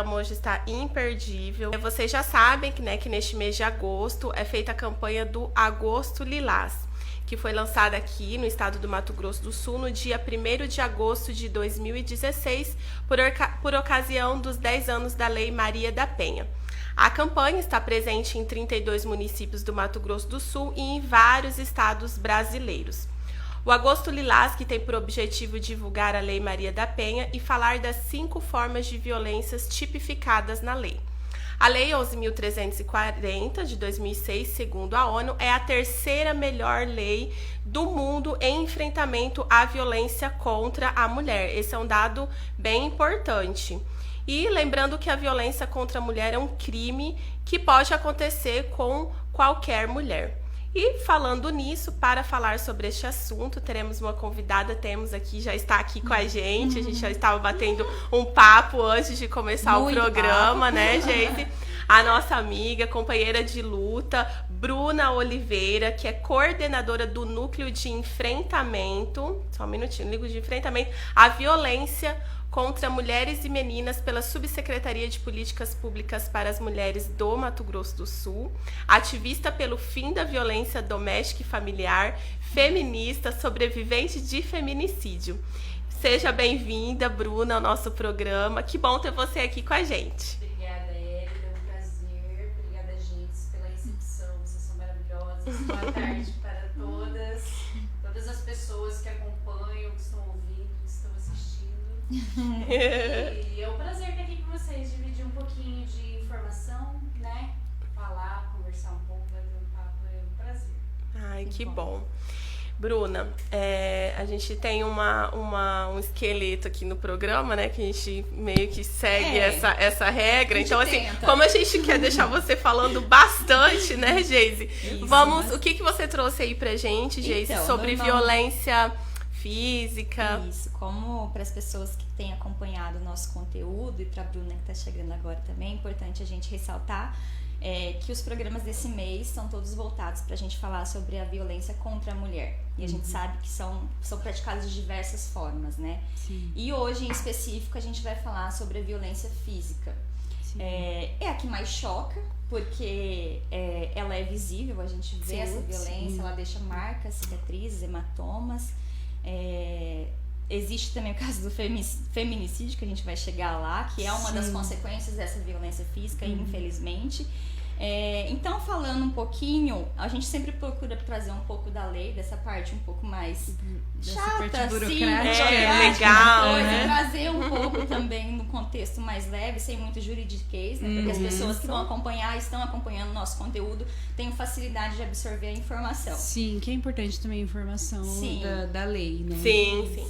programa hoje está imperdível. Vocês já sabem que neste mês de agosto é feita a campanha do Agosto Lilás, que foi lançada aqui no estado do Mato Grosso do Sul no dia 1º de agosto de 2016, por ocasião dos 10 anos da Lei Maria da Penha. A campanha está presente em 32 municípios do Mato Grosso do Sul e em vários estados brasileiros. O Agosto Lilás, que tem por objetivo divulgar a Lei Maria da Penha e falar das 5 formas de violências tipificadas na lei. A Lei 11.340, de 2006, segundo a ONU, é a terceira melhor lei do mundo em enfrentamento à violência contra a mulher. Esse é um dado bem importante. E lembrando que a violência contra a mulher é um crime que pode acontecer com qualquer mulher. E falando nisso, para falar sobre este assunto, teremos uma convidada, já está aqui com a gente já estava batendo um papo antes de começar o programa, né, gente? A nossa amiga, companheira de luta, Bruna Oliveira, que é coordenadora do Núcleo de Enfrentamento, à Violência contra Mulheres e Meninas pela Subsecretaria de Políticas Públicas para as Mulheres do Mato Grosso do Sul, ativista pelo fim da violência doméstica e familiar, feminista, sobrevivente de feminicídio. Seja bem-vinda, Bruna, ao nosso programa. Que bom ter você aqui com a gente. Obrigada, Hélida. É um prazer. Obrigada, gente, pela recepção. Vocês são maravilhosas. Boa tarde para todas as pessoas que acompanham, que estão ouvindo, que estão assistindo. E é um prazer estar aqui com vocês, dividir um pouquinho de informação, né? Falar, conversar um pouco, bater um papo, é um prazer. Ai, que bom. Bruna, a gente tem um esqueleto aqui no programa, né? Que a gente meio que segue essa regra. Então, assim, como a gente quer deixar você falando bastante, né, Geise? O que você trouxe aí pra gente, Geise, sobre violência física? Isso, como para as pessoas que têm acompanhado o nosso conteúdo e para a Bruna que está chegando agora também, é importante a gente ressaltar que os programas desse mês são todos voltados para a gente falar sobre a violência contra a mulher. E a gente sabe que são praticadas de diversas formas, né? Sim. E hoje, em específico, a gente vai falar sobre a violência física. É a que mais choca, porque ela é visível, a gente vê essa violência, ela deixa marcas, cicatrizes, hematomas. Existe também o caso do feminicídio, que a gente vai chegar lá, que é uma das consequências dessa violência física, infelizmente. Então, falando um pouquinho, a gente sempre procura trazer um pouco da lei, dessa parte um pouco mais chata, assim, legal, né? Trazer um pouco também no contexto mais leve, sem muito juridiquês, né? Porque as pessoas que vão estão acompanhando o nosso conteúdo, têm facilidade de absorver a informação. Sim, que é importante também a informação da lei, né? Sim.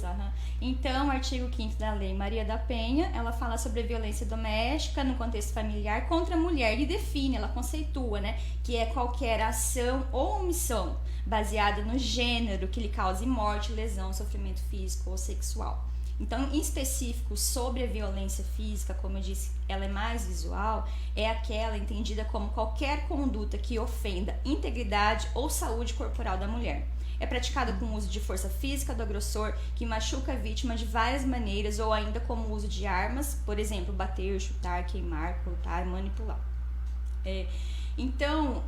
Então, o artigo 5º da Lei Maria da Penha, ela fala sobre a violência doméstica no contexto familiar contra a mulher e define, ela conceitua, né, que é qualquer ação ou omissão baseada no gênero que lhe cause morte, lesão, sofrimento físico ou sexual. Então, em específico, sobre a violência física, como eu disse, ela é mais visual, é aquela entendida como qualquer conduta que ofenda integridade ou saúde corporal da mulher. É praticada com o uso de força física do agressor, que machuca a vítima de várias maneiras, ou ainda como o uso de armas, por exemplo, bater, chutar, queimar, cortar, manipular. Então,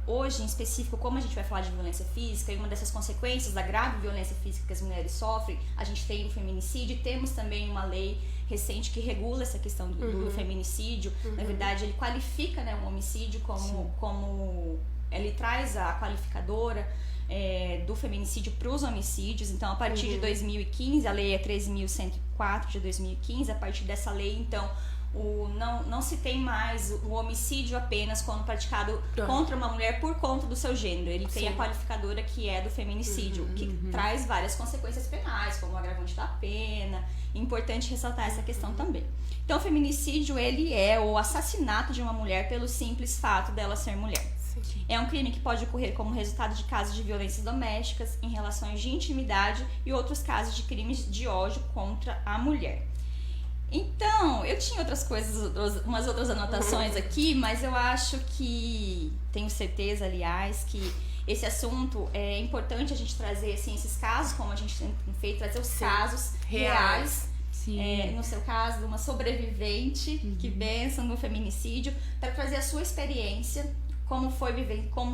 hoje em específico, como a gente vai falar de violência física, e uma dessas consequências da grave violência física que as mulheres sofrem, a gente tem o feminicídio, e temos também uma lei recente que regula essa questão do feminicídio. Na verdade, ele qualifica, né, um homicídio como ele traz a qualificadora do feminicídio para os homicídios. Então, a partir de 2015, a lei é 13.104 de 2015, a partir dessa lei, então, não se tem mais o homicídio apenas quando praticado contra uma mulher por conta do seu gênero. Ele tem a qualificadora que é do feminicídio, que traz várias consequências penais, como o agravante da pena. Importante ressaltar essa questão também. Então, o feminicídio, ele é o assassinato de uma mulher pelo simples fato dela ser mulher. É um crime que pode ocorrer como resultado de casos de violências domésticas, em relações de intimidade e outros casos de crimes de ódio contra a mulher. Então, eu tinha umas outras anotações aqui, mas eu acho que, tenho certeza, aliás, que esse assunto é importante a gente trazer assim, esses casos, como a gente tem feito, trazer os casos reais no seu caso, uma sobrevivente, que benção no feminicídio, para trazer a sua experiência, como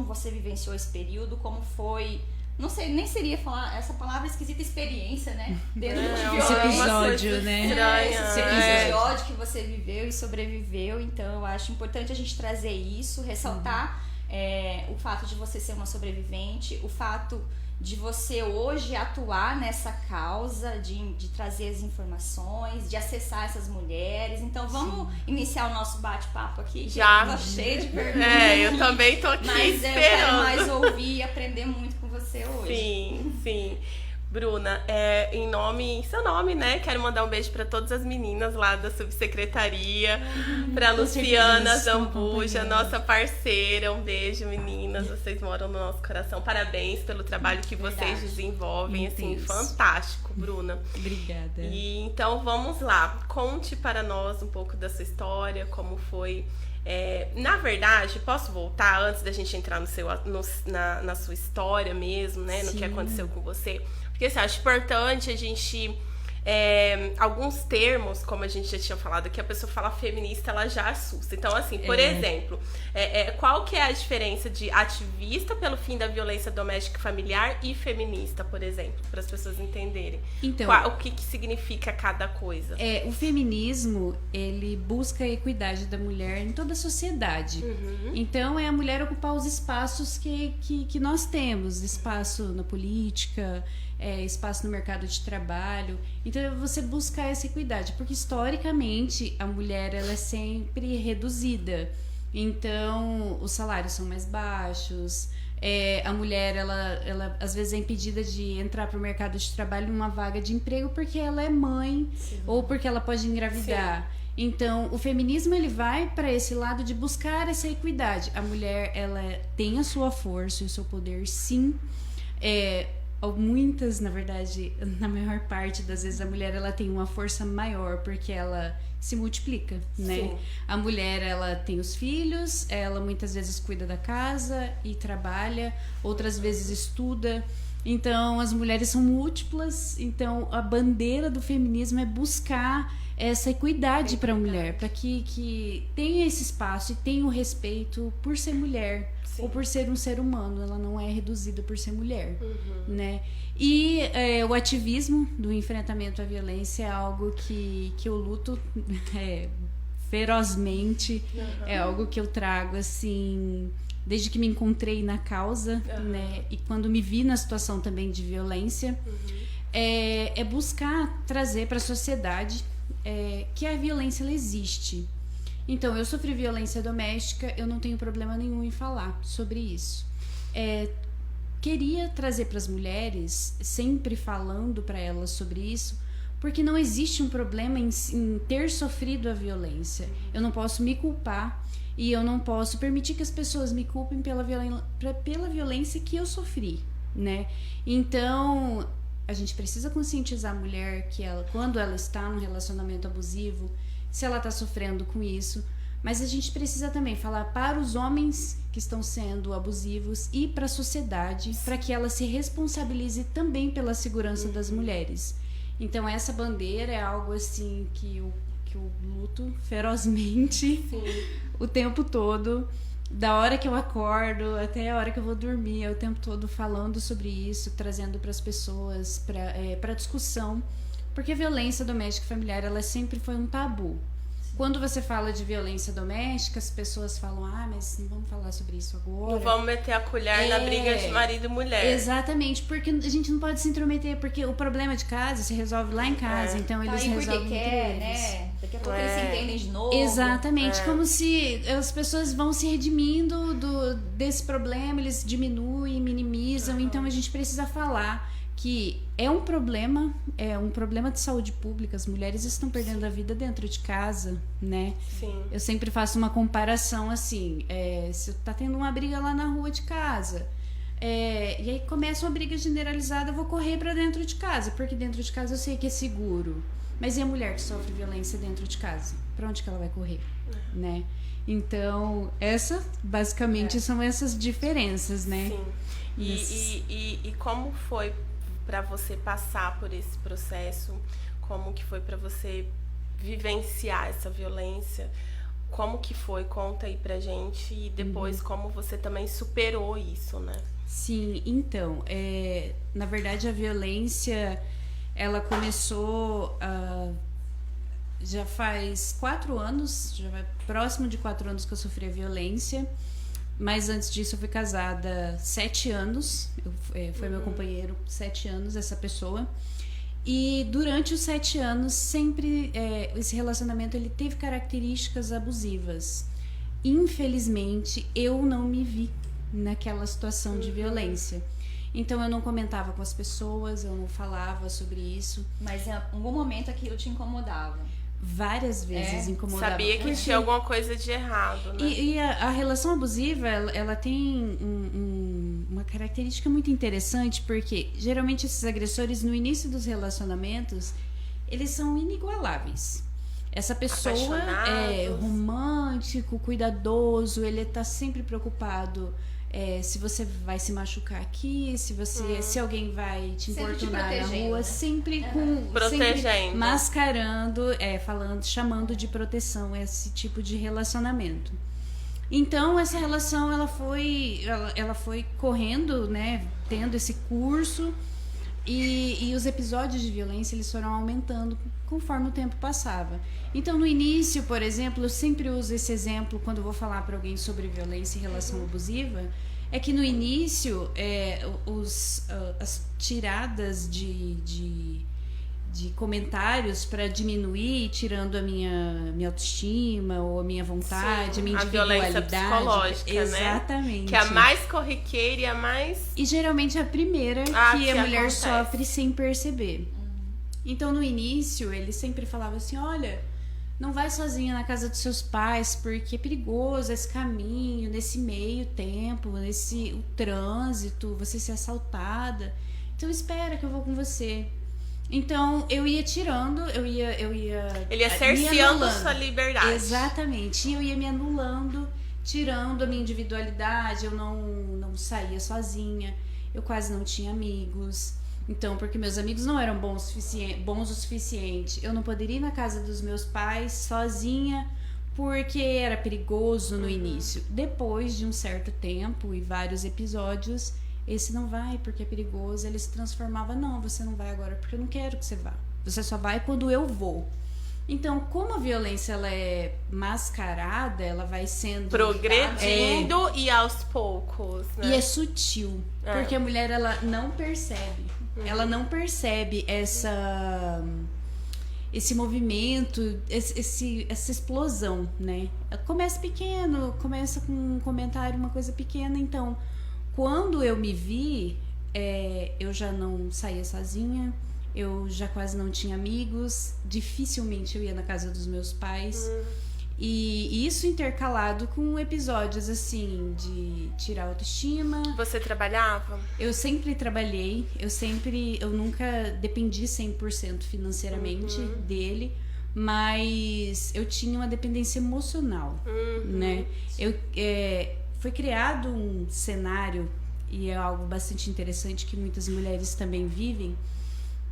você vivenciou esse período, como foi... Não sei, nem seria falar essa palavra esquisita, experiência, né? Dentro de esse violência. episódio, né? Esse episódio que você viveu e sobreviveu. Então, eu acho importante a gente trazer isso, ressaltar o fato de você ser uma sobrevivente, o fato de você hoje atuar nessa causa, de trazer as informações, de acessar essas mulheres. Então, vamos iniciar o nosso bate-papo aqui. Já. Tô cheia de perguntas. Eu também tô aqui Mas esperando. eu quero mais ouvir e aprender muito com você hoje. Sim. Bruna, em seu nome, né? Quero mandar um beijo para todas as meninas lá da subsecretaria, para Luciana Zambuja, nossa parceira. Um beijo, meninas. Vocês moram no nosso coração. Parabéns pelo trabalho que vocês desenvolvem, assim, fantástico, Bruna. Obrigada. E então vamos lá. Conte para nós um pouco da sua história, como foi. Na verdade, posso voltar antes da gente entrar na sua história mesmo, né? No que aconteceu com você? Porque assim, acho importante a gente... alguns termos, como a gente já tinha falado, que a pessoa fala feminista, ela já assusta. Então, assim, por exemplo, qual que é a diferença de ativista pelo fim da violência doméstica e familiar e feminista, por exemplo, para as pessoas entenderem? Então, o que significa cada coisa? O feminismo, ele busca a equidade da mulher em toda a sociedade. Então, é a mulher ocupar os espaços que nós temos, espaço na política, espaço no mercado de trabalho. Então, é você buscar essa equidade, porque historicamente a mulher ela é sempre reduzida. Então, os salários são mais baixos, a mulher ela às vezes é impedida de entrar para o mercado de trabalho numa vaga de emprego porque ela é mãe ou porque ela pode engravidar. Então, o feminismo ele vai para esse lado de buscar essa equidade. A mulher ela tem a sua força e o seu poder, sim. Muitas, na verdade, na maior parte das vezes a mulher ela tem uma força maior porque ela se multiplica, né? Sim. A mulher ela tem os filhos, ela muitas vezes cuida da casa e trabalha, outras vezes estuda. Então as mulheres são múltiplas. Então a bandeira do feminismo é buscar essa equidade para a mulher, para que tenha esse espaço e tenha o respeito por ser mulher. Sim. Ou por ser um ser humano, ela não é reduzida por ser mulher, né? E o ativismo do enfrentamento à violência é algo que eu luto ferozmente, é algo que eu trago, assim, desde que me encontrei na causa, né? E quando me vi na situação também de violência, é buscar trazer para a sociedade que a violência ela existe. Então, eu sofri violência doméstica, eu não tenho problema nenhum em falar sobre isso. Queria trazer para as mulheres, sempre falando para elas sobre isso, porque não existe um problema em ter sofrido a violência. Eu não posso me culpar e eu não posso permitir que as pessoas me culpem pela violência que eu sofri, né? Então, a gente precisa conscientizar a mulher que quando ela está num relacionamento abusivo, se ela está sofrendo com isso, mas a gente precisa também falar para os homens que estão sendo abusivos e para a sociedade, para que ela se responsabilize também pela segurança das mulheres. Então essa bandeira é algo assim que eu luto ferozmente o tempo todo, da hora que eu acordo até a hora que eu vou dormir, o tempo todo falando sobre isso, trazendo para as pessoas, para discussão. Porque a violência doméstica e familiar, ela sempre foi um tabu. Quando você fala de violência doméstica, as pessoas falam, mas não vamos falar sobre isso agora. Não vamos meter a colher na briga de marido e mulher. Exatamente, porque a gente não pode se intrometer, porque o problema de casa se resolve lá em casa, então eles resolvem porque quer, né? Daqui a pouco eles se entendem de novo. Exatamente, como se as pessoas vão se redimindo desse problema, eles diminuem, minimizam, então a gente precisa falar que é um problema de saúde pública. As mulheres estão perdendo a vida dentro de casa, né? Sim. Eu sempre faço uma comparação assim, se tá tendo uma briga lá na rua de casa, e aí começa uma briga generalizada, eu vou correr pra dentro de casa, porque dentro de casa eu sei que é seguro. Mas e a mulher que sofre violência dentro de casa? Pra onde que ela vai correr, né? Então, basicamente são essas diferenças, né? Sim. E como foi para você passar por esse processo? Como que foi pra você vivenciar essa violência? Como que foi? Conta aí pra gente. E depois como você também superou isso, né? Sim, então, na verdade a violência, ela começou já faz 4 anos, já vai próximo de 4 anos que eu sofri a violência, mas antes disso eu fui casada 7 anos, foi meu companheiro 7 anos, essa pessoa, e durante os 7 anos sempre esse relacionamento ele teve características abusivas. Infelizmente, eu não me vi naquela situação de violência. Então eu não comentava com as pessoas, eu não falava sobre isso. Mas em algum momento aquilo te incomodava? Várias vezes incomodava. Sabia que tinha alguma coisa de errado, né? E a relação abusiva, ela tem uma característica muito interessante, porque geralmente esses agressores no início dos relacionamentos, eles são inigualáveis. Essa pessoa é romântico, cuidadoso, ele tá sempre preocupado se você vai se machucar aqui, se alguém vai te importunar na rua, sempre protegendo, sempre mascarando, chamando de proteção esse tipo de relacionamento. Então essa relação ela foi correndo, né, tendo esse curso. E os episódios de violência eles foram aumentando conforme o tempo passava. Então, no início, por exemplo, eu sempre uso esse exemplo quando eu vou falar para alguém sobre violência e relação abusiva, é que no início as tiradas de comentários para diminuir, tirando a minha autoestima ou a minha vontade, a minha individualidade. A violência psicológica, exatamente, né? Que é a mais corriqueira e a mais... E geralmente é a primeira que a mulher acontece. Sofre sem perceber. Então, no início, ele sempre falava assim, olha, não vai sozinha na casa dos seus pais, porque é perigoso esse caminho, nesse meio tempo, o trânsito, você ser assaltada. Então, espera que eu vou com você. Então, eu ia tirando, ele ia cerceando sua liberdade. Exatamente. E eu ia me anulando, tirando a minha individualidade, eu não saía sozinha, eu quase não tinha amigos. Então, porque meus amigos não eram bons o suficiente, eu não poderia ir na casa dos meus pais sozinha, porque era perigoso no início. Depois de um certo tempo e vários episódios, esse não vai porque é perigoso, ele se transformava, não, você não vai agora porque eu não quero que você vá. Você só vai quando eu vou. Então, como a violência ela é mascarada, ela vai sendo... progredindo e aos poucos, né? E é sutil, porque a mulher ela não percebe. Ela não percebe esse movimento, essa explosão, né? Começa pequeno, começa com um comentário, uma coisa pequena. Então, quando eu me vi, eu já não saía sozinha, eu já quase não tinha amigos, dificilmente eu ia na casa dos meus pais. E isso intercalado com episódios assim de tirar a autoestima. Você trabalhava? Eu sempre trabalhei, eu nunca dependi 100% financeiramente dele, mas eu tinha uma dependência emocional, né? Foi criado um cenário, e é algo bastante interessante que muitas mulheres também vivem,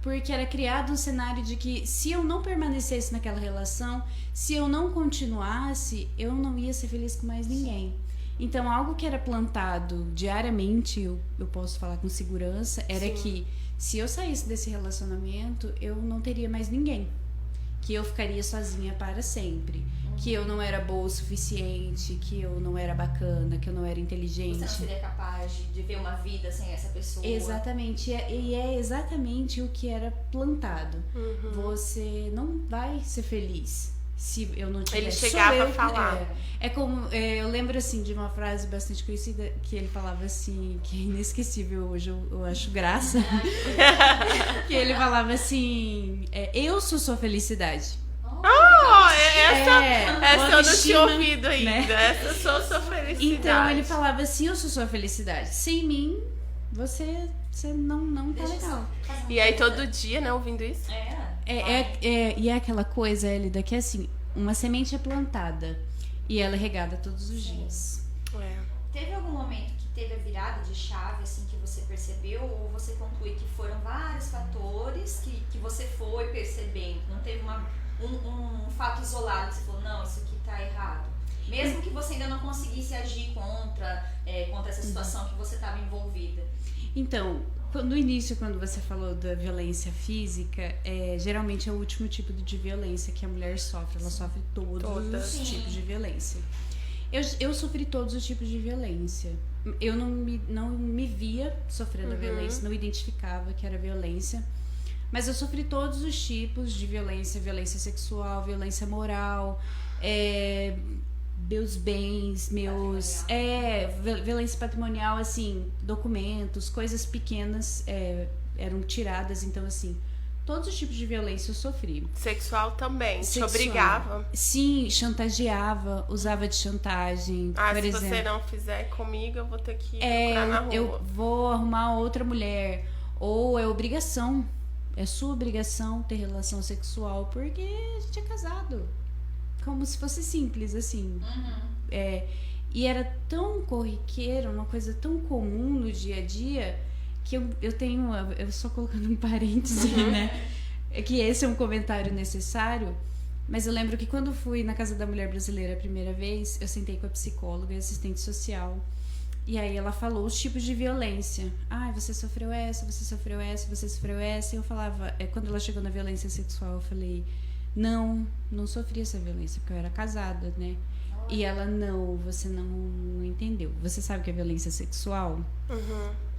porque era criado um cenário de que se eu não permanecesse naquela relação, se eu não continuasse, eu não ia ser feliz com mais ninguém. Então, algo que era plantado diariamente, eu posso falar com segurança, era que se eu saísse desse relacionamento, eu não teria mais ninguém. Que eu ficaria sozinha para sempre. Que eu não era boa o suficiente, que eu não era bacana, que eu não era inteligente. Você não seria capaz de ver uma vida sem essa pessoa. Exatamente. E é exatamente o que era plantado. Você não vai ser feliz se eu não tivesse. Ele chegava a falar. É como... eu lembro, assim, de uma frase bastante conhecida que ele falava assim, que é inesquecível hoje, eu acho graça. Que ele falava assim, eu sou sua felicidade. Essa eu não tinha ouvido ainda, né? Essa eu sou sua felicidade. Então ele falava assim, eu sou sua felicidade. Sem mim, você não tá legal. E aí todo dia, né, ouvindo isso? E é aquela coisa, Elida, que é assim, uma semente é plantada e ela é regada todos os dias. Teve algum momento que teve a virada de chave, assim, que você percebeu? Ou você conclui que foram vários fatores que você foi percebendo? Não teve um fato isolado que você falou, não, isso aqui tá errado? Mesmo que você ainda não conseguisse agir contra essa situação que você estava envolvida. Então, no início, quando você falou da violência física, geralmente é o último tipo de violência que a mulher sofre. Ela sofre todos os tipos de violência. Eu sofri todos os tipos de violência. Eu não me via sofrendo violência, não identificava que era violência. Mas eu sofri todos os tipos de violência. Violência sexual, violência moral, meus bens, violência patrimonial, assim, documentos, coisas pequenas eram tiradas, então assim, todos os tipos de violência eu sofri. Sexual também, te obrigava? Sim, chantageava, usava de chantagem, por se exemplo. você não fizer comigo, eu vou ter que procurar na rua. Eu vou arrumar outra mulher, ou é obrigação, é sua obrigação ter relação sexual, porque a gente é casado. Como se fosse simples, assim. E era tão corriqueiro, uma coisa tão comum no dia a dia, que eu só colocando um parêntese, né? Que esse é um comentário necessário, mas eu lembro que quando fui na Casa da Mulher Brasileira a primeira vez, eu sentei com a psicóloga e assistente social, e aí ela falou os tipos de violência. Você sofreu essa, você sofreu essa, você sofreu essa, e eu falava, quando ela chegou na violência sexual, eu falei, não sofri essa violência, porque eu era casada, né? E ela, não, você não entendeu. Você sabe o que é violência sexual?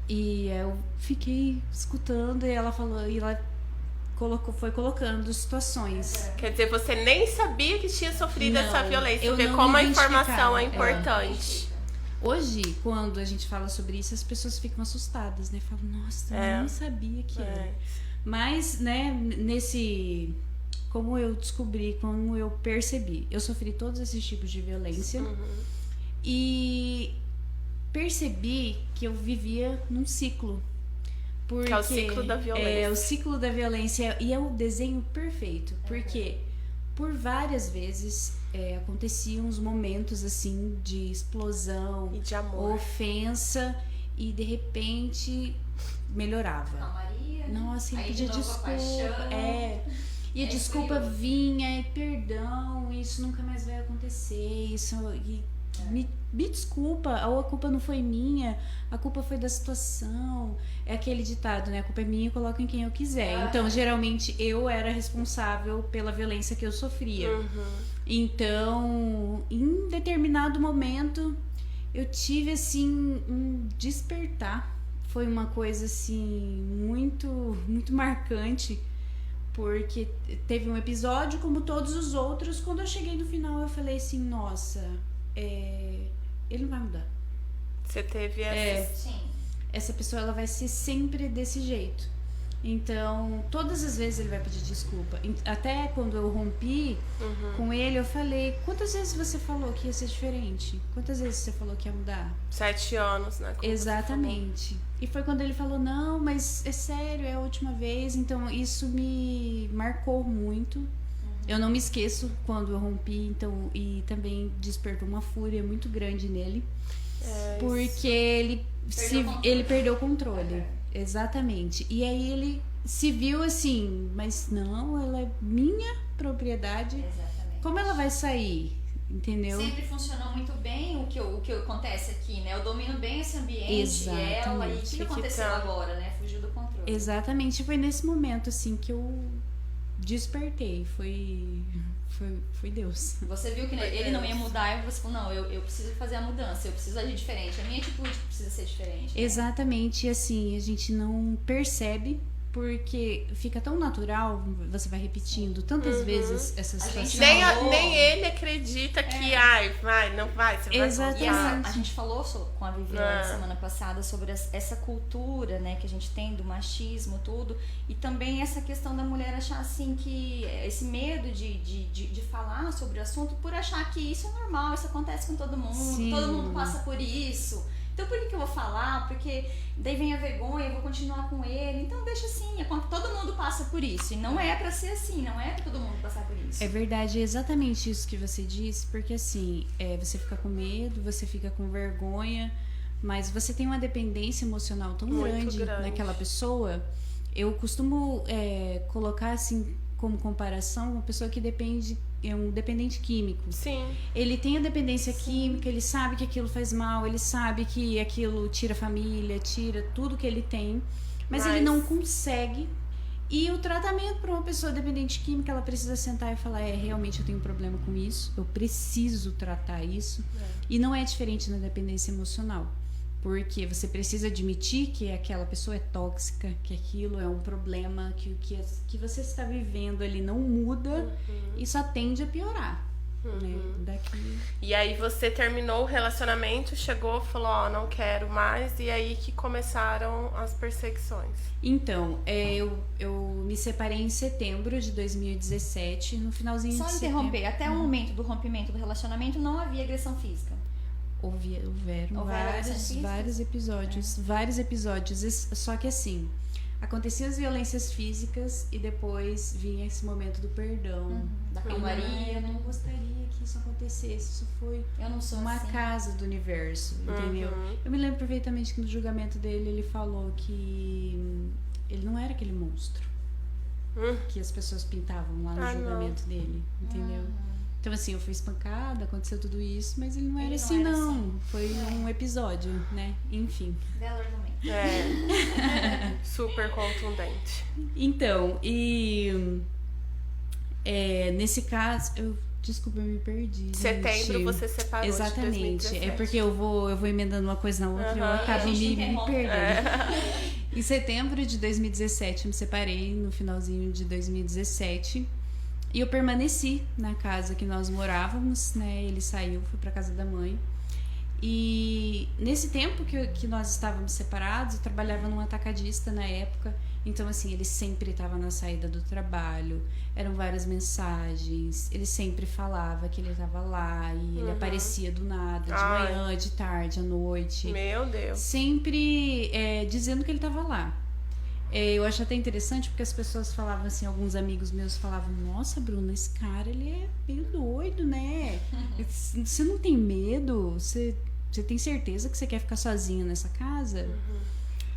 E eu fiquei escutando, e ela falou, e ela foi colocando situações. Quer dizer, você nem sabia que tinha sofrido essa violência. Eu Vê não como me a informação identificava. é importante. Hoje, quando a gente fala sobre isso, as pessoas ficam assustadas, né? Falam, nossa, eu não sabia que era. Mas, né, como eu descobri, como eu percebi, eu sofri todos esses tipos de violência e percebi que eu vivia num ciclo. Porque é o ciclo da violência. É o ciclo da violência, e é o desenho perfeito, porque por várias vezes aconteciam uns momentos assim de explosão e de amor, ofensa, e de repente melhorava. Maria, nossa, ele pedia desculpa. E a desculpa vinha, e perdão, isso nunca mais vai acontecer, me desculpa, ou a culpa não foi minha, a culpa foi da situação. É aquele ditado, né? A culpa é minha, eu coloco em quem eu quiser. Então, geralmente, eu era responsável pela violência que eu sofria. Então, em determinado momento, eu tive, assim, um despertar. Foi uma coisa, assim, muito, muito marcante. Porque teve um episódio, como todos os outros, quando eu cheguei no final, eu falei assim, nossa, ele não vai mudar. Você teve essa pessoa, ela vai ser sempre desse jeito. Então, todas as vezes ele vai pedir desculpa. Até quando eu rompi com ele, eu falei, quantas vezes você falou que ia ser diferente? Quantas vezes você falou que ia mudar? 7 anos, né? Exatamente. E foi quando ele falou, não, mas é sério, é a última vez. Então, isso me marcou muito. Eu não me esqueço quando eu rompi, então, e também despertou uma fúria muito grande nele. Porque ele perdeu o controle. Exatamente. E aí ele se viu assim, mas não, ela é minha propriedade. Exatamente. Como ela vai sair? Entendeu? Sempre funcionou muito bem o que acontece aqui, né? Eu domino bem esse ambiente, Exatamente. ela, e o que aconteceu agora, né? Fugiu do controle. Exatamente. Foi nesse momento, assim, que eu despertei. Foi Deus. Você viu que ele não ia mudar e você falou, não, eu preciso fazer a mudança, eu preciso agir diferente, a minha atitude precisa ser diferente. Né? Exatamente, e assim, a gente não percebe, porque fica tão natural, você vai repetindo tantas vezes essa situação. Nem ele acredita que, não vai, você vai Exatamente. A gente falou com a Viviane semana passada sobre essa cultura, né, que a gente tem do machismo, tudo, e também essa questão da mulher achar assim que esse medo de falar sobre o assunto por achar que isso é normal, isso acontece com todo mundo, Sim. Todo mundo passa por isso. Então por que eu vou falar? Porque daí vem a vergonha, eu vou continuar com ele. Então deixa assim, todo mundo passa por isso. E não é pra ser assim, não é pra todo mundo passar por isso. É verdade, é exatamente isso que você disse, porque assim, você fica com medo, você fica com vergonha, mas você tem uma dependência emocional tão Muito grande naquela pessoa. Eu costumo colocar assim como comparação uma pessoa que é um dependente químico. Sim. Ele tem a dependência química, ele sabe que aquilo faz mal, ele sabe que aquilo tira a família, tira tudo que ele tem, mas ele não consegue. E o tratamento para uma pessoa dependente química, ela precisa sentar e falar, realmente eu tenho um problema com isso, eu preciso tratar isso. E não é diferente na dependência emocional. Porque você precisa admitir que aquela pessoa é tóxica, que aquilo é um problema, que você está vivendo ali não muda e só tende a piorar. Né? E aí você terminou o relacionamento, chegou, falou, não quero mais, e aí que começaram as perseguições. Então, eu me separei em setembro de 2017, no finalzinho Só de interromper, setembro. até o momento do rompimento do relacionamento não havia agressão física. Houveram vários episódios, só que assim, aconteciam as violências físicas e depois vinha esse momento do perdão. Da calmaria. Eu não gostaria que isso acontecesse, isso foi uma assim. casa do universo, entendeu? Eu me lembro perfeitamente que no julgamento dele ele falou que ele não era aquele monstro que as pessoas pintavam lá no julgamento dele, entendeu? Então, assim, eu fui espancada, aconteceu tudo isso, mas ele não era assim, não. Foi um episódio, né? Enfim. Belo argumento. Super contundente. Então, nesse caso, desculpa, eu me perdi. Setembro gente. você separou. Exatamente. De 2017. É porque eu vou emendando uma coisa na outra e eu acabo me perdendo. Em setembro de 2017, eu me separei no finalzinho de 2017. E eu permaneci na casa que nós morávamos, né? Ele saiu, foi pra casa da mãe. E nesse tempo que nós estávamos separados, eu trabalhava num atacadista na época. Então, assim, ele sempre estava na saída do trabalho. Eram várias mensagens. Ele sempre falava que ele estava lá. E ele aparecia do nada, de manhã, de tarde, à noite. Meu Deus. Sempre dizendo que ele estava lá. Eu acho até interessante porque as pessoas falavam assim, alguns amigos meus falavam, nossa, Bruna, esse cara, ele é meio doido, né? Você não tem medo? Você tem certeza que você quer ficar sozinha nessa casa?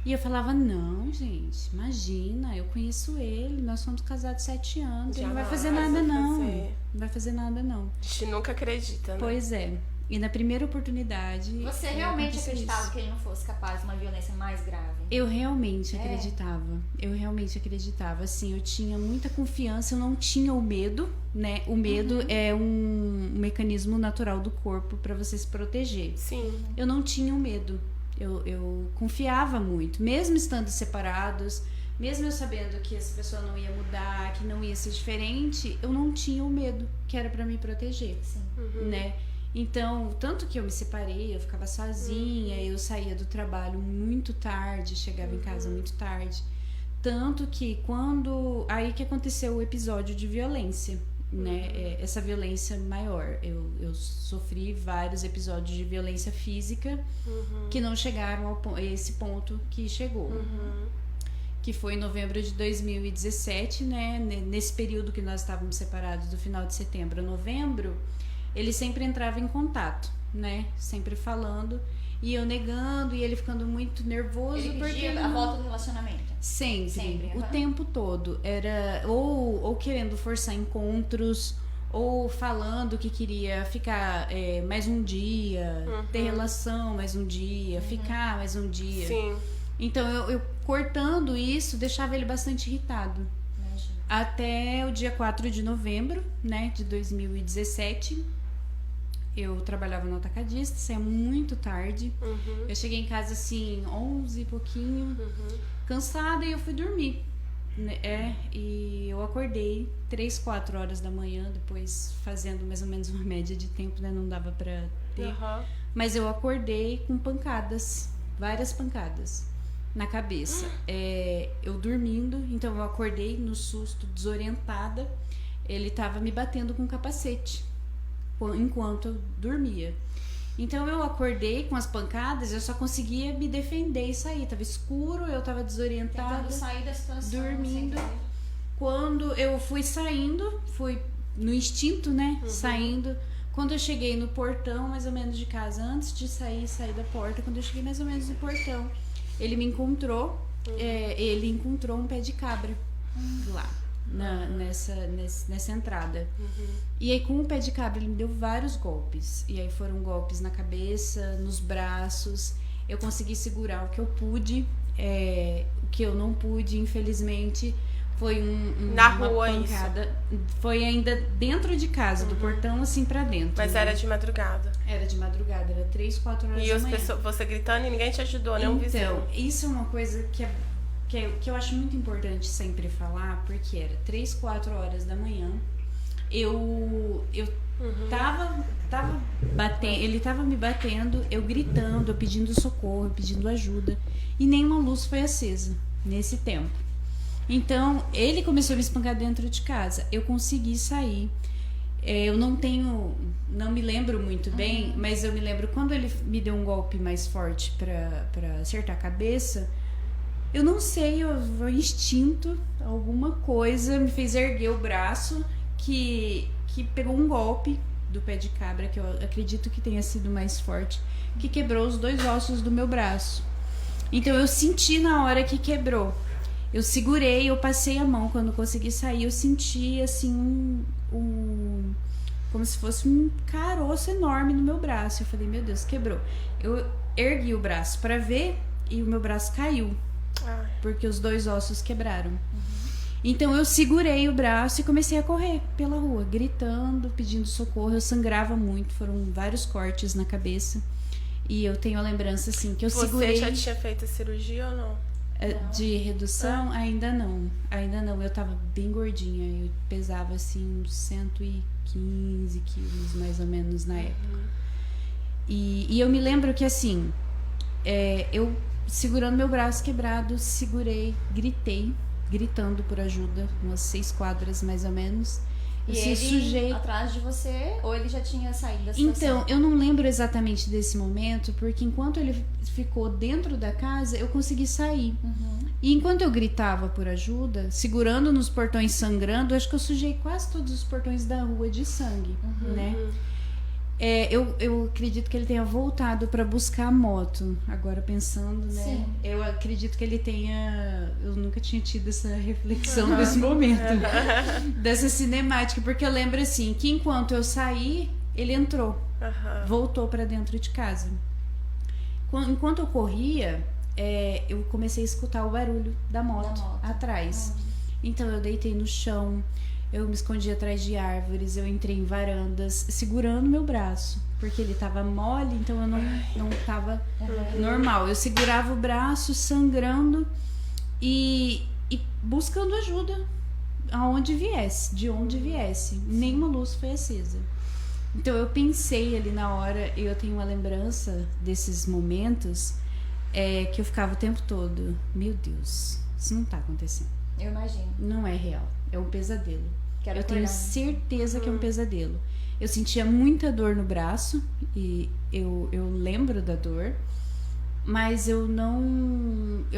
E eu falava, não, gente, imagina, eu conheço ele, nós somos casados 7 anos, ele não vai fazer nada não. Não vai fazer nada não. A gente nunca acredita, né? Pois é. E na primeira oportunidade... Você realmente acreditava que ele não fosse capaz de uma violência mais grave? Eu realmente acreditava. Eu realmente acreditava. Assim, eu tinha muita confiança, eu não tinha o medo, né? O medo é um mecanismo natural do corpo para você se proteger. Sim. Eu não tinha o medo. Eu confiava muito. Mesmo estando separados, mesmo eu sabendo que essa pessoa não ia mudar, que não ia ser diferente, eu não tinha o medo, que era para me proteger. Sim. Né? Então, tanto que eu me separei, eu ficava sozinha, eu saía do trabalho muito tarde, chegava em casa muito tarde. Tanto que aí que aconteceu o episódio de violência, né? Essa violência maior. Eu sofri vários episódios de violência física que não chegaram a esse ponto que chegou. Que foi em novembro de 2017, né? Nesse período que nós estávamos separados, do final de setembro a novembro, ele sempre entrava em contato, né? Sempre falando, e eu negando, e ele ficando muito nervoso. Ele pedia a volta do relacionamento? Sempre. O tempo todo. Era ou querendo forçar encontros, ou falando que queria ficar mais um dia, ter relação mais um dia, ficar mais um dia. Sim. Então eu cortando isso, deixava ele bastante irritado. Imagina. Até o dia 4 de novembro, né, de 2017, eu trabalhava no atacadista, saía muito tarde. Eu cheguei em casa assim, 11 e pouquinho, cansada, e eu fui dormir. E eu acordei 3, 4 horas da manhã, depois fazendo mais ou menos uma média de tempo, né, não dava pra ter. Mas eu acordei com pancadas, várias pancadas na cabeça. Eu dormindo, então eu acordei no susto, desorientada. Ele tava me batendo com um capacete enquanto eu dormia. Então eu acordei com as pancadas, eu só conseguia me defender e sair. Tava escuro, eu tava desorientada, tentando sair da situação, dormindo. Quando eu fui saindo, fui no instinto, né? Saindo, Quando eu cheguei no portão, mais ou menos de casa, antes de sair da porta, quando eu cheguei mais ou menos no portão, ele me encontrou, ele encontrou um pé de cabra lá, nessa entrada. E aí, com o pé de cabra, ele me deu vários golpes. E aí foram golpes na cabeça, nos braços. Eu consegui segurar o que eu pude, o que eu não pude, infelizmente, foi na uma rua pancada. Foi ainda dentro de casa, do portão assim pra dentro. Mas né? era de madrugada. Era de madrugada, era 3, 4 horas E da as manhã. pessoas, você gritando e ninguém te ajudou, né? Um vizinho. Então, isso é uma coisa que eu acho muito importante sempre falar, porque era 3, 4 horas da manhã. Eu tava batendo, ele tava me batendo, eu gritando, eu pedindo socorro, eu pedindo ajuda, e nenhuma luz foi acesa nesse tempo. Então, ele começou a me espancar dentro de casa. Eu consegui sair. Eu não me lembro muito bem, mas eu me lembro quando ele me deu um golpe mais forte pra acertar a cabeça. Eu não sei, o instinto, alguma coisa me fez erguer o braço que pegou um golpe do pé de cabra, que eu acredito que tenha sido mais forte, que quebrou os 2 ossos do meu braço. Então eu senti na hora que quebrou. Eu segurei, eu passei a mão, quando consegui sair, eu senti assim como se fosse um caroço enorme no meu braço. Eu falei, meu Deus, quebrou. Eu ergui o braço pra ver e o meu braço caiu, porque os 2 ossos quebraram. Então eu segurei o braço e comecei a correr pela rua, gritando, pedindo socorro. Eu sangrava muito, foram vários cortes na cabeça. E eu tenho a lembrança assim que eu segurei. Você já tinha feito a cirurgia ou não? De redução? Ainda não. Eu tava bem gordinha. Eu pesava assim uns 115 quilos mais ou menos na época. E eu me lembro que assim, eu segurando meu braço quebrado, segurei, gritando por ajuda, umas 6 quadras mais ou menos. E ele atrás de você, ou ele já tinha saído da situação? Então, eu não lembro exatamente desse momento, porque enquanto ele ficou dentro da casa, eu consegui sair. E enquanto eu gritava por ajuda, segurando nos portões, sangrando, acho que eu sujei quase todos os portões da rua de sangue, né? Eu acredito que ele tenha voltado para buscar a moto. Agora pensando, né? Sim. Eu acredito que ele tenha... Eu nunca tinha tido essa reflexão nesse momento. Dessa cinemática. Porque eu lembro assim, que enquanto eu saí, ele entrou. Voltou para dentro de casa. Enquanto eu corria, eu comecei a escutar o barulho da moto. Atrás. Então eu deitei no chão. Eu me escondi atrás de árvores, eu entrei em varandas, segurando meu braço, porque ele tava mole, então eu não tava normal. Eu segurava o braço, sangrando e buscando ajuda de onde viesse. Nenhuma luz foi acesa. Então eu pensei ali na hora, e eu tenho uma lembrança desses momentos, que eu ficava o tempo todo, meu Deus, isso não tá acontecendo. Eu imagino. Não é real, é um pesadelo. Eu tenho certeza que é um pesadelo. Eu sentia muita dor no braço e eu lembro da dor, mas eu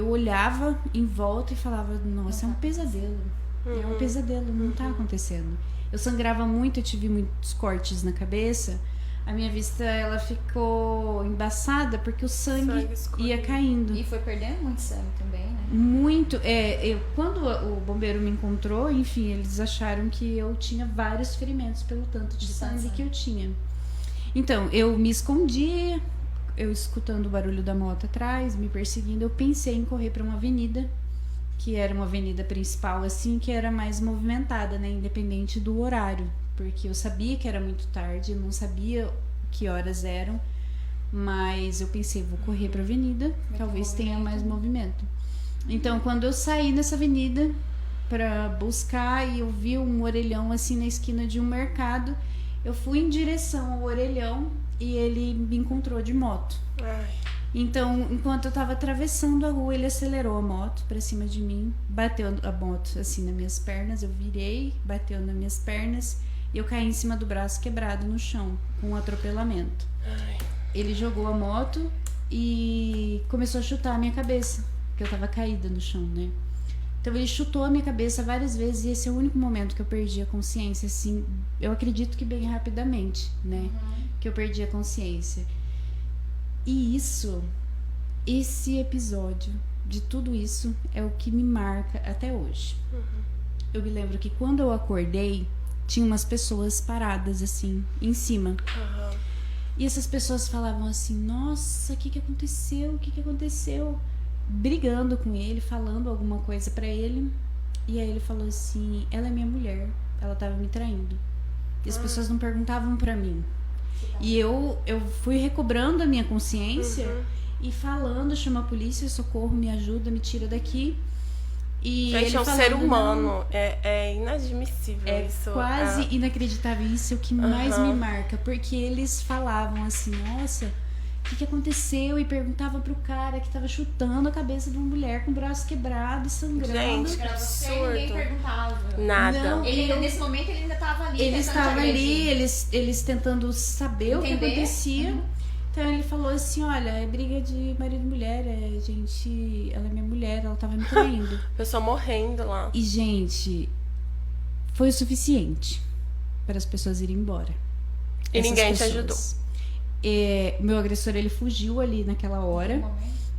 olhava em volta e falava, nossa, é um pesadelo. É um pesadelo, não tá acontecendo. Eu sangrava muito, eu tive muitos cortes na cabeça. A minha vista, ela ficou embaçada porque o sangue ia caindo. E foi perdendo muito sangue também, né? Muito. Quando o bombeiro me encontrou, enfim, eles acharam que eu tinha vários ferimentos pelo tanto de sangue que eu tinha. Então, eu me escondi, eu escutando o barulho da moto atrás, me perseguindo. Eu pensei em correr para uma avenida, que era uma avenida principal, assim, que era mais movimentada, né? Independente do horário. Porque eu sabia que era muito tarde, eu não sabia que horas eram, mas eu pensei, vou correr pra avenida, talvez tenha mais movimento. Então, quando eu saí nessa avenida pra buscar e eu vi um orelhão assim na esquina de um mercado, eu fui em direção ao orelhão e ele me encontrou de moto. Então, enquanto eu tava atravessando a rua, ele acelerou a moto pra cima de mim, bateu a moto assim nas minhas pernas, eu virei, bateu nas minhas pernas. E eu caí em cima do braço quebrado no chão, com um atropelamento. Ele jogou a moto e começou a chutar a minha cabeça, porque eu tava caída no chão, né? Então ele chutou a minha cabeça várias vezes e esse é o único momento que eu perdi a consciência, assim, eu acredito que bem rapidamente, né? Que eu perdi a consciência. E esse episódio de tudo isso é o que me marca até hoje. Eu me lembro que quando eu acordei, tinha umas pessoas paradas assim, em cima. E essas pessoas falavam assim, nossa, o que aconteceu? O que aconteceu? Brigando com ele, falando alguma coisa pra ele. E aí ele falou assim, ela é minha mulher, ela tava me traindo. E as pessoas não perguntavam pra mim. E eu fui recobrando a minha consciência e falando, chama a polícia, socorro, me ajuda, me tira daqui. E Gente, ele é um falando, ser humano. não, É inadmissível isso. quase inacreditável. Isso é o que mais me marca. Porque eles falavam assim, nossa, o que aconteceu? E perguntava pro cara que tava chutando a cabeça de uma mulher com o braço quebrado e sangrando. Gente, Pra você, ninguém absurdo. perguntava. Nada. Não. Nesse momento ele ainda tava ali. Ele tentando estava te ali, agredir. eles tentando saber o que Entender. acontecia. Então ele falou assim, olha, é briga de marido e mulher, ela é minha mulher, ela tava me traindo. Pessoa morrendo lá. E, gente, foi o suficiente para as pessoas irem embora. E Essas ninguém te pessoas. ajudou. Meu agressor, ele fugiu ali naquela hora,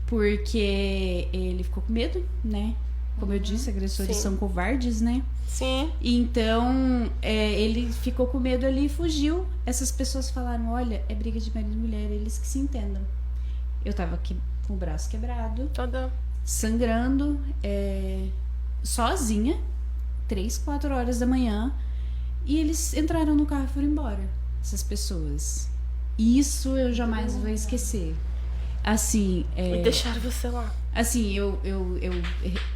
porque ele ficou com medo, né? Como eu disse, agressores Sim. são covardes, né? Sim. Então, ele ficou com medo ali e fugiu. Essas pessoas falaram, olha, é briga de marido e mulher, eles que se entendam. Eu tava aqui com o braço quebrado, Toda. sangrando, sozinha, 3, 4 horas da manhã, e eles entraram no carro e foram embora, essas pessoas. Isso eu jamais vou esquecer. Assim, E deixaram você lá. assim, eu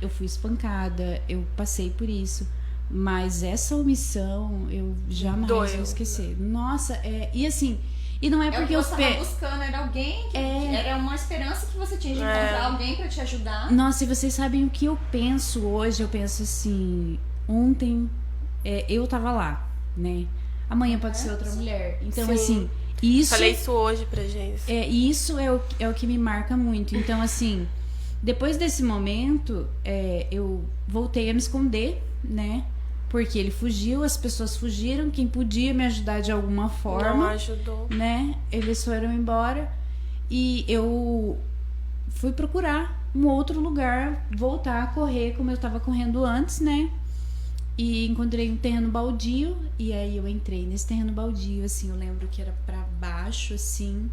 fui espancada, eu passei por isso, mas essa omissão eu jamais Doeu. vou esquecer. Nossa, e assim, e não é É o porque que eu você tava buscando, era alguém que era uma esperança que você tinha de encontrar alguém pra te ajudar. Nossa, e vocês sabem o que eu penso hoje? Eu penso assim, ontem eu tava lá, né? Amanhã pode ser outra mulher. Então, Sim. assim, isso... Falei isso hoje pra gente. Isso é o que me marca muito. Então, assim, depois desse momento, eu voltei a me esconder, né? Porque ele fugiu, as pessoas fugiram, quem podia me ajudar de alguma Não forma, ajudou. né? Eles foram embora e eu fui procurar um outro lugar, voltar a correr como eu tava correndo antes, né? E encontrei um terreno baldio, e aí eu entrei nesse terreno baldio, assim, eu lembro que era pra baixo, assim,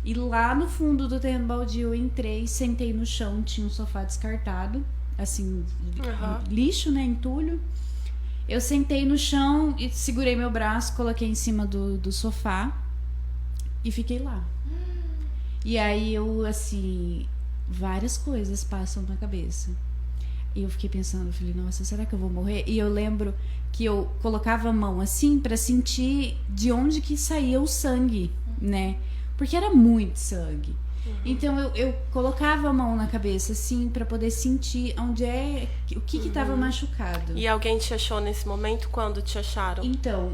e lá no fundo do terreno baldio eu entrei, sentei no chão, tinha um sofá descartado, assim, lixo, né, entulho. Eu sentei no chão e segurei meu braço, coloquei em cima do sofá e fiquei lá. E aí eu, assim, várias coisas passam na cabeça. E eu fiquei pensando, eu falei, nossa, será que eu vou morrer? E eu lembro que eu colocava a mão assim pra sentir de onde que saía o sangue, né? Porque era muito sangue. Então eu colocava a mão na cabeça assim pra poder sentir onde o que tava machucado. E alguém te achou nesse momento? Quando te acharam? Então,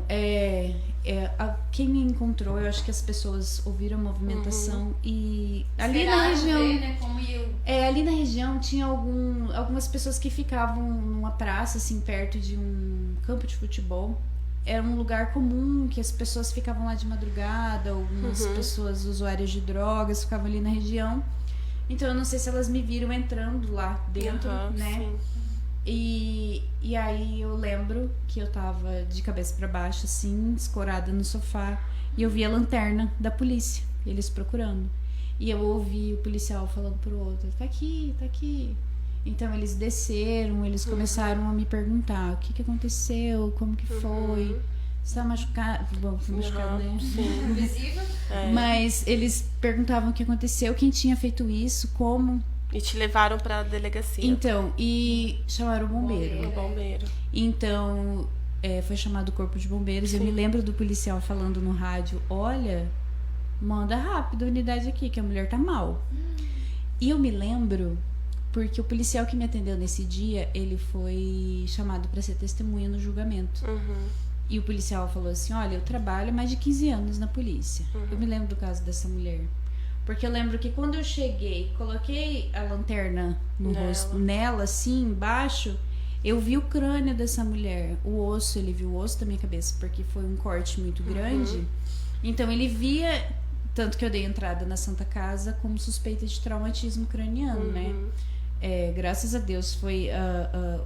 quem me encontrou, eu acho que as pessoas ouviram a movimentação e ali na região, ver, né, como ali na região tinha algumas pessoas que ficavam numa praça assim perto de um campo de futebol. Era um lugar comum que as pessoas ficavam lá de madrugada, algumas pessoas usuárias de drogas ficavam ali na região. Então eu não sei se elas me viram entrando lá dentro, né? Sim. E aí eu lembro que eu tava de cabeça pra baixo, assim, escorada no sofá, e eu vi a lanterna da polícia, eles procurando. E eu ouvi o policial falando pro outro, tá aqui, tá aqui. Então eles desceram, eles começaram a me perguntar o que aconteceu, como que foi, você tá machucado? Bom, fui machucado, né? Sim. invisível. Mas eles perguntavam o que aconteceu, quem tinha feito isso, como. E te levaram pra delegacia. Então, e chamaram o bombeiro. O bombeiro. Então, foi chamado o corpo de bombeiros. Sim. Eu me lembro do policial falando no rádio, olha, manda rápido a unidade aqui, que a mulher tá mal. E eu me lembro, porque o policial que me atendeu nesse dia, ele foi chamado para ser testemunha no julgamento. E o policial falou assim, olha, eu trabalho há mais de 15 anos na polícia. Eu me lembro do caso dessa mulher. Porque eu lembro que quando eu cheguei, coloquei a lanterna no rosto, nela, assim, embaixo, eu vi o crânio dessa mulher, o osso, ele viu o osso da minha cabeça, porque foi um corte muito grande. Então ele via, tanto que eu dei entrada na Santa Casa como suspeita de traumatismo craniano, né? Graças a Deus, foi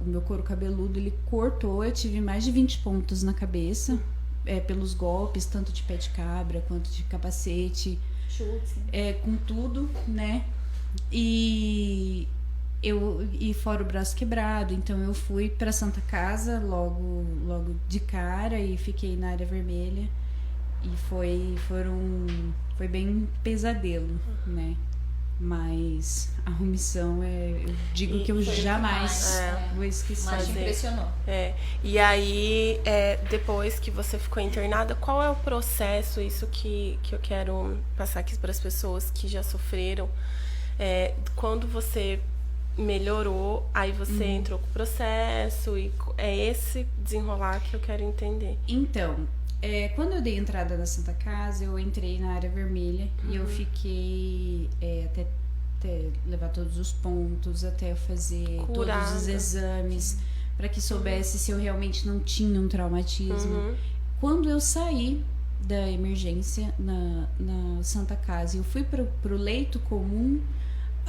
o meu couro cabeludo, ele cortou, eu tive mais de 20 pontos na cabeça, pelos golpes, tanto de pé de cabra, quanto de capacete, Chutes, né? com tudo, né? E fora o braço quebrado, então eu fui pra Santa Casa logo de cara e fiquei na área vermelha. E foi bem um pesadelo, né? Mas a omissão eu digo que eu jamais vou esquecer. Mas te impressionou. E aí, depois que você ficou internada, qual é o processo? Isso que eu quero passar aqui para as pessoas que já sofreram. Quando você melhorou, aí você entrou com o processo, e é esse desenrolar que eu quero entender. Então, quando eu dei entrada na Santa Casa, eu entrei na área vermelha e eu fiquei até levar todos os pontos, até eu fazer todos os exames, para que soubesse se eu realmente não tinha um traumatismo. Quando eu saí da emergência na Santa Casa e eu fui pro leito comum,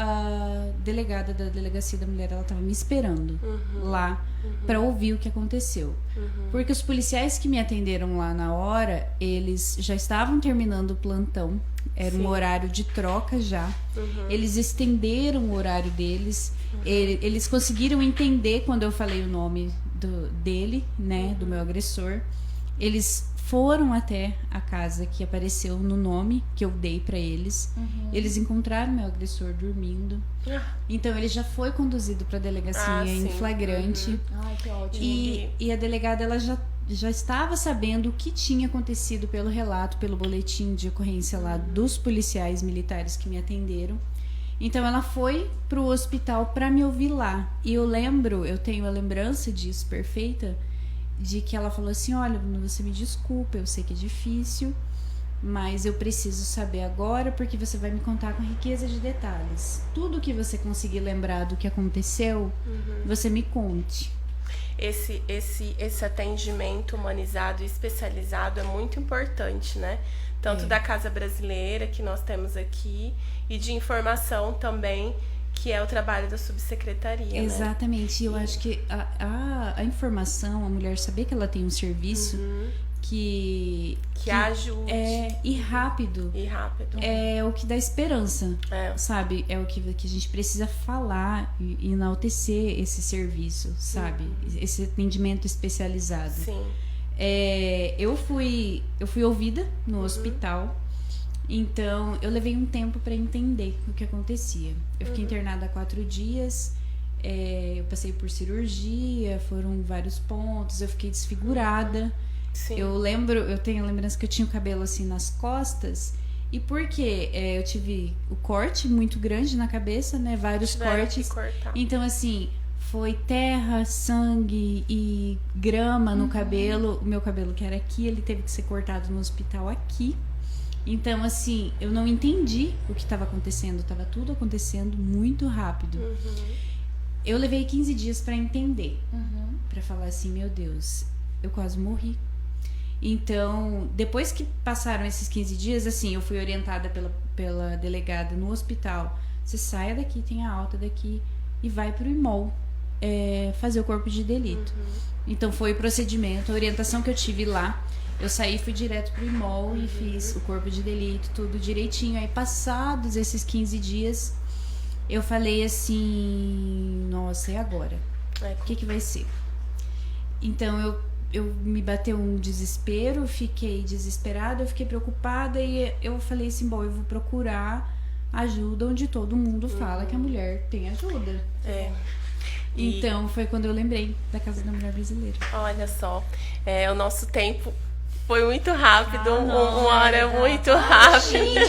a delegada da Delegacia da Mulher, ela estava me esperando lá para ouvir o que aconteceu. Porque os policiais que me atenderam lá na hora, eles já estavam terminando o plantão, era um horário de troca já. Eles estenderam o horário deles, eles conseguiram entender quando eu falei o nome dele, né, do meu agressor. Eles foram até a casa que apareceu no nome que eu dei pra eles. Eles encontraram meu agressor dormindo. Então ele já foi conduzido pra delegacia em flagrante. Ai, que ótimo. E a delegada, ela já estava sabendo o que tinha acontecido pelo relato, pelo boletim de ocorrência lá dos policiais militares que me atenderam. Então ela foi pro hospital pra me ouvir lá. E eu tenho a lembrança disso perfeita, de que ela falou assim: olha, você me desculpa, eu sei que é difícil, mas eu preciso saber agora, porque você vai me contar com riqueza de detalhes. Tudo que você conseguir lembrar do que aconteceu, você me conte. Esse atendimento humanizado e especializado é muito importante, né? Tanto da Casa Brasileira, que nós temos aqui, e de informação também, que é o trabalho da subsecretaria. Exatamente. Né? Eu acho que a informação, a mulher saber que ela tem um serviço que ajude. E rápido. É o que dá esperança, sabe? É o que a gente precisa falar e enaltecer esse serviço, sabe? Esse atendimento especializado. Sim. Eu fui ouvida no hospital. Então, eu levei um tempo para entender o que acontecia. Eu fiquei internada há 4 dias, eu passei por cirurgia, foram vários pontos, eu fiquei desfigurada. Sim. Eu tenho a lembrança que eu tinha o cabelo assim nas costas, e porque eu tive o corte muito grande na cabeça, né? Vários cortes. Então, assim, foi terra, sangue e grama no cabelo. O meu cabelo, que era aqui, ele teve que ser cortado no hospital aqui. Então, assim, eu não entendi o que estava acontecendo. Estava tudo acontecendo muito rápido. Eu levei 15 dias para entender. Para falar assim, meu Deus, eu quase morri. Então, depois que passaram esses 15 dias, assim, eu fui orientada pela delegada no hospital. Você saia daqui, tem a alta daqui e vai pro IMOL fazer o corpo de delito. Então, foi o procedimento, a orientação que eu tive lá. Eu saí, fui direto pro IMOL e fiz o corpo de delito, tudo direitinho. Aí, passados esses 15 dias, eu falei assim, nossa, e agora? O que vai ser? Então, eu me bateu um desespero, fiquei desesperada, eu fiquei preocupada e eu falei assim, bom, eu vou procurar ajuda onde todo mundo fala que a mulher tem ajuda. Então, foi quando eu lembrei da Casa da Mulher Brasileira. Olha só, o nosso tempo foi muito rápido, uma hora muito rápida.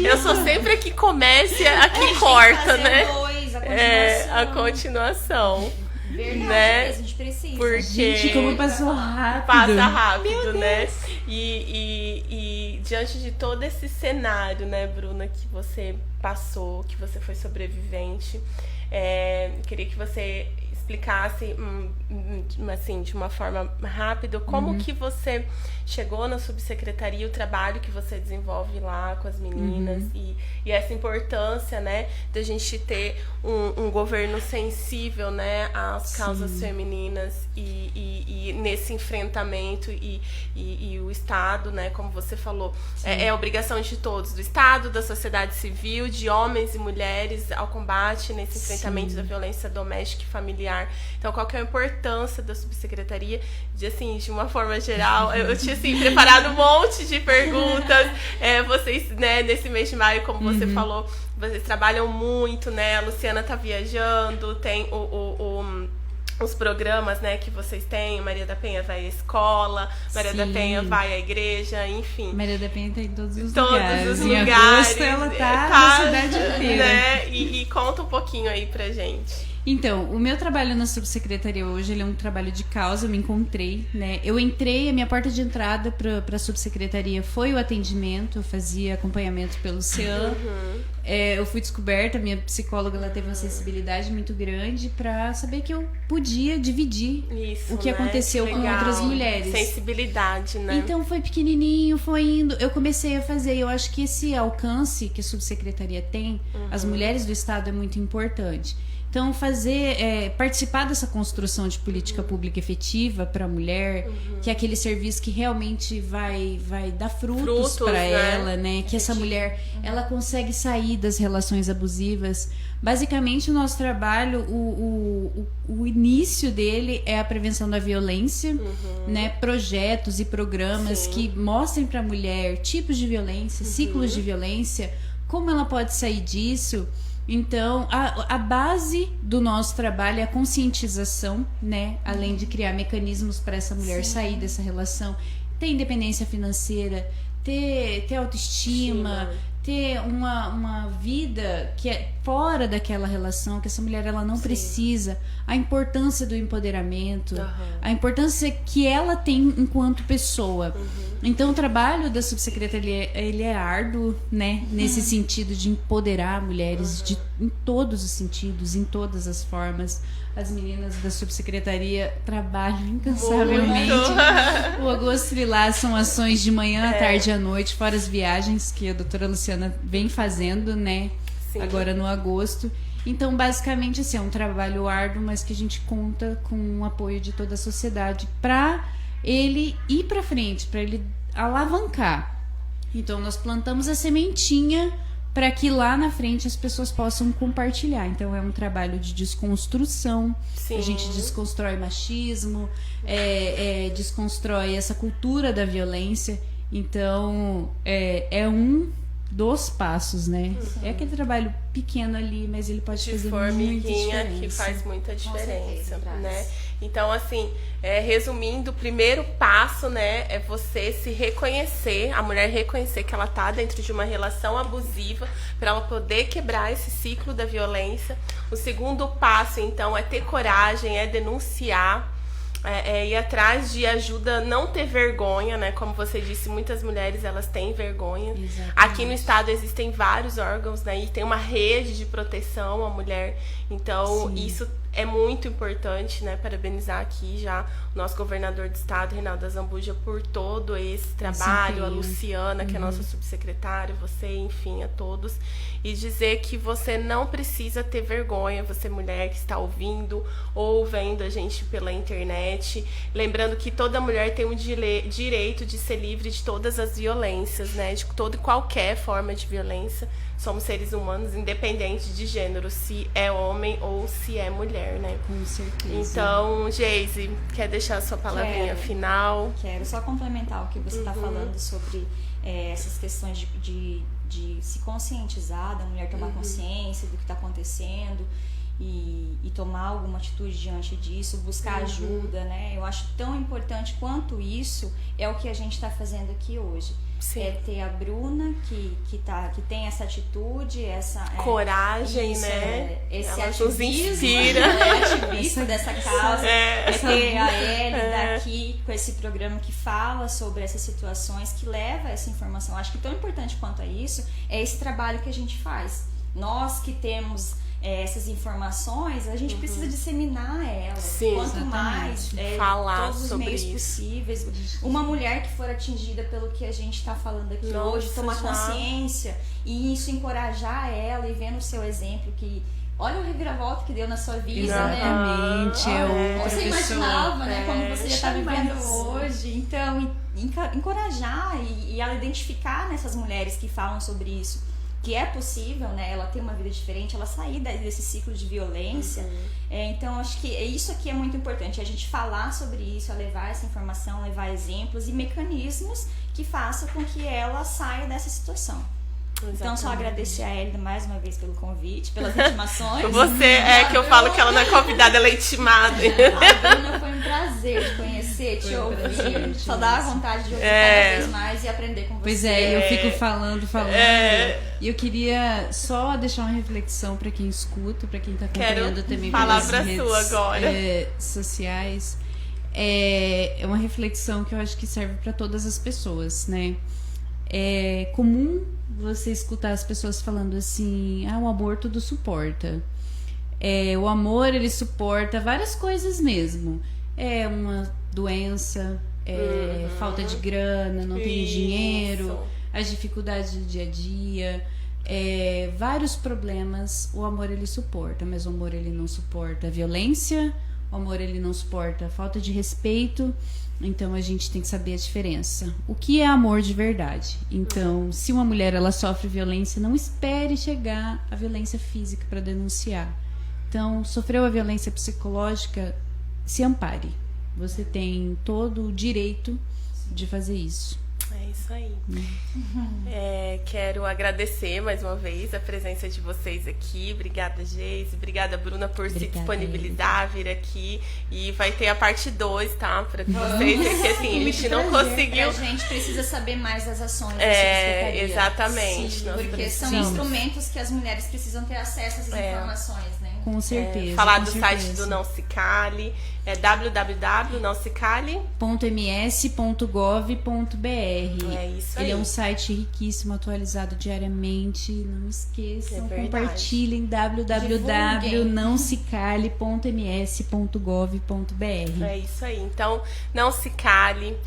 Eu sou sempre a que começa e a que corta, né? A continuação. Verdade, né? a gente precisa. Porque Gente, como passou rápido. passa rápido, né? E diante de todo esse cenário, né, Bruna, que você passou, que você foi sobrevivente, queria que você explicasse, assim, de uma forma rápida, como que você chegou na subsecretaria, o trabalho que você desenvolve lá com as meninas e essa importância, né, da gente ter um governo sensível, né, às causas femininas e nesse enfrentamento e o Estado, né, como você falou, é obrigação de todos, do Estado, da sociedade civil, de homens e mulheres ao combate nesse enfrentamento da violência doméstica e familiar. Então, qual que é a importância da subsecretaria? De uma forma geral, eu tinha assim, preparado um monte de perguntas. Vocês, né, nesse mês de maio, como você falou, vocês trabalham muito, né? A Luciana tá viajando, tem os programas, né, que vocês têm. Maria da Penha vai à escola, Maria da Penha vai à igreja, enfim. Maria da Penha tá em todos os lugares. Em agosto ela tá na cidade inteira. Né? E conta um pouquinho aí pra gente. Então, o meu trabalho na subsecretaria hoje, ele é um trabalho de causa, eu me encontrei, né? Eu entrei, a minha porta de entrada para a subsecretaria foi o atendimento, eu fazia acompanhamento pelo CEAM. Eu fui descoberta, minha psicóloga, ela teve uma sensibilidade muito grande para saber que eu podia dividir o que aconteceu com outras mulheres. Sensibilidade, né? Então foi pequenininho, foi indo, eu comecei a fazer, eu acho que esse alcance que a subsecretaria tem, as mulheres do Estado, é muito importante. Então, participar dessa construção de política pública efetiva para a mulher, que é aquele serviço que realmente vai dar frutos para ela, né? Que essa mulher, ela consegue sair das relações abusivas. Basicamente, o nosso trabalho, o início dele é a prevenção da violência, né? Projetos e programas que mostrem para a mulher tipos de violência, ciclos de violência, como ela pode sair disso. Então, a base do nosso trabalho é a conscientização, né? Além de criar mecanismos para essa mulher sair dessa relação, ter independência financeira, ter autoestima, ter uma vida que é fora daquela relação, que essa mulher ela não precisa, a importância do empoderamento, a importância que ela tem enquanto pessoa. Então, o trabalho da subsecretaria, ele é árduo, né? Nesse sentido de empoderar mulheres em todos os sentidos, em todas as formas. As meninas da subsecretaria trabalham incansavelmente. O Agosto Lilás são ações de manhã, à tarde e à noite, fora as viagens que a doutora Luciana vem fazendo, né? Agora no agosto. Então, basicamente, assim, é um trabalho árduo, mas que a gente conta com o apoio de toda a sociedade para ele ir para frente, para ele alavancar. Então, nós plantamos a sementinha para que lá na frente as pessoas possam compartilhar. Então, é um trabalho de desconstrução. A gente desconstrói machismo, desconstrói essa cultura da violência. Então, é um dos passos, né? É aquele trabalho pequeno ali, mas ele pode fazer muita diferença. Que faz muita diferença, né? Então, assim, resumindo, o primeiro passo, né, é você se reconhecer, a mulher reconhecer que ela tá dentro de uma relação abusiva, para ela poder quebrar esse ciclo da violência. O segundo passo, então, é ter coragem, é denunciar, ir atrás de ajuda, não ter vergonha, né? Como você disse, muitas mulheres, elas têm vergonha. Exatamente. Aqui no estado existem vários órgãos, né? E tem uma rede de proteção à mulher. Então, isso é muito importante, né? Parabenizar aqui já o nosso governador de estado, Reinaldo Azambuja, por todo esse trabalho, a Luciana, que é a nossa subsecretária, você, enfim, a todos. E dizer que você não precisa ter vergonha, você mulher que está ouvindo ou vendo a gente pela internet. Lembrando que toda mulher tem o direito de ser livre de todas as violências, né? De toda e qualquer forma de violência. Somos seres humanos, independente de gênero, se é homem ou se é mulher, né? Com certeza. Então, Geise, quer deixar a sua palavrinha final? Quero só complementar o que você está falando sobre essas questões de se conscientizar, da mulher tomar consciência do que está acontecendo e tomar alguma atitude diante disso, buscar ajuda, né? Eu acho tão importante quanto isso é o que a gente está fazendo aqui hoje. Sim. É ter a Bruna, que tem essa atitude, essa coragem, isso, né? Esse Ela ativismo, nos inspira. Ativista dessa causa. É ter a Ellie daqui com esse programa que fala sobre essas situações, que leva essa informação. Acho que tão importante quanto a isso é esse trabalho que a gente faz. Nós que temos essas informações, a gente precisa disseminar elas. Sim, quanto mais falar todos os sobre meios isso possíveis. Uma mulher que for atingida pelo que a gente está falando aqui hoje, tomar consciência e isso encorajar ela e vendo o seu exemplo, que olha o reviravolta que deu na sua vida, exatamente, né? Você pessoa. Imaginava, né? Como você já está vivendo hoje. Então, encorajar e ela identificar nessas mulheres que falam sobre isso, que é possível, né, ela ter uma vida diferente, ela sair desse ciclo de violência. Então, acho que isso aqui é muito importante, a gente falar sobre isso, a levar essa informação, levar exemplos e mecanismos que façam com que ela saia dessa situação. Exatamente. Então, só agradecer a Elida mais uma vez pelo convite, pelas intimações. Você que eu falo que ela não é convidada, ela é intimada. A Bruna, foi um prazer te conhecer, te ouvir. Só dá vontade de ouvir cada vez mais e aprender com você. Pois eu fico falando. E eu queria só deixar uma reflexão para quem escuta, para quem está acompanhando também pelas redes sociais. É uma reflexão que eu acho que serve para todas as pessoas, né? É comum você escutar as pessoas falando assim: o amor tudo suporta. O amor, ele suporta várias coisas mesmo. Uma doença, falta de grana, não tem dinheiro, as dificuldades do dia a dia, vários problemas. O amor, ele suporta, mas o amor, ele não suporta a violência, o amor, ele não suporta a falta de respeito. Então a gente tem que saber a diferença. O que é amor de verdade? Então, se uma mulher ela sofre violência, não espere chegar à violência física para denunciar. Então, sofreu a violência psicológica, se ampare. Você tem todo o direito de fazer isso. É isso aí. Quero agradecer mais uma vez a presença de vocês aqui. Obrigada, Geise. Obrigada, Bruna, por se disponibilizar, vir aqui. E vai ter a parte 2, tá? Para vocês. Porque assim, a gente não conseguiu. A gente precisa saber mais das ações da secretaria. Exatamente. Sim, porque são instrumentos que as mulheres precisam ter acesso às informações, né? Com certeza. Falar do site do Não Se Cale. www.nãosecale.ms.gov.br. É isso aí. Ele é um site riquíssimo, atualizado diariamente. Não esqueçam, compartilhem www.nãosecale.ms.gov.br. É isso aí. Então, não se cale.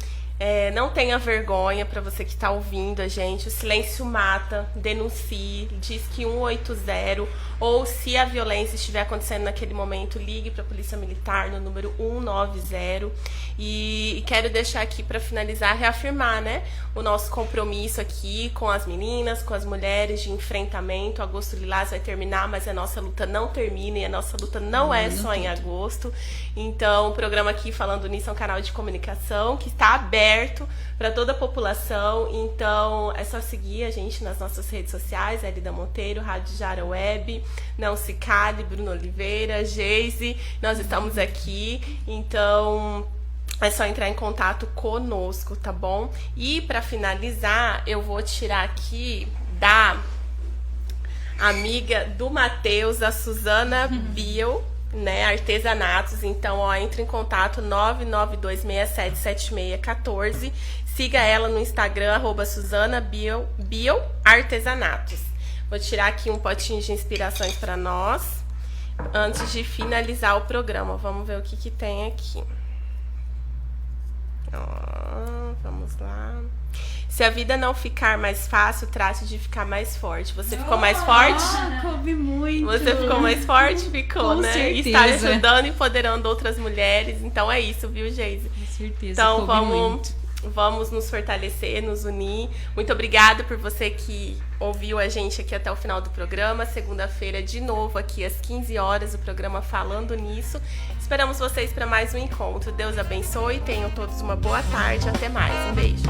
Não tenha vergonha, para você que está ouvindo a gente. O silêncio mata. Denuncie. Diz que 180. Ou se a violência estiver acontecendo naquele momento, ligue para a Polícia Militar no número 190. E quero deixar aqui para finalizar, reafirmar, né, o nosso compromisso aqui com as meninas, com as mulheres de enfrentamento. Agosto Lilás vai terminar, mas a nossa luta não termina e a nossa luta não é só em agosto. Então, o programa aqui Falando Nisso é um canal de comunicação que está aberto para toda a população. Então, é só seguir a gente nas nossas redes sociais, Elida Monteiro, Rádio Jara Web, Não Se Cale, Bruno Oliveira, Geise, nós estamos aqui. Então, é só entrar em contato conosco, tá bom? E para finalizar, eu vou tirar aqui da amiga do Matheus, a Suzana Biel, né, Artesanatos. Então, entre em contato 992677614. Siga ela no Instagram, @SuzanaBiel Artesanatos. Vou tirar aqui um potinho de inspirações para nós antes de finalizar o programa. Vamos ver o que tem aqui. Vamos lá. Se a vida não ficar mais fácil, trate de ficar mais forte. Você ficou mais forte? Coube muito. Você ficou mais forte? Ficou, Com né? certeza. Está ajudando e empoderando outras mulheres. Então é isso, viu, Geise? Com certeza. Então vamos nos fortalecer, nos unir. Muito obrigada por você que ouviu a gente aqui até o final do programa. Segunda-feira, de novo, aqui às 15 horas, o programa Falando Nisso. Esperamos vocês para mais um encontro. Deus abençoe, tenham todos uma boa tarde. Até mais. Um beijo.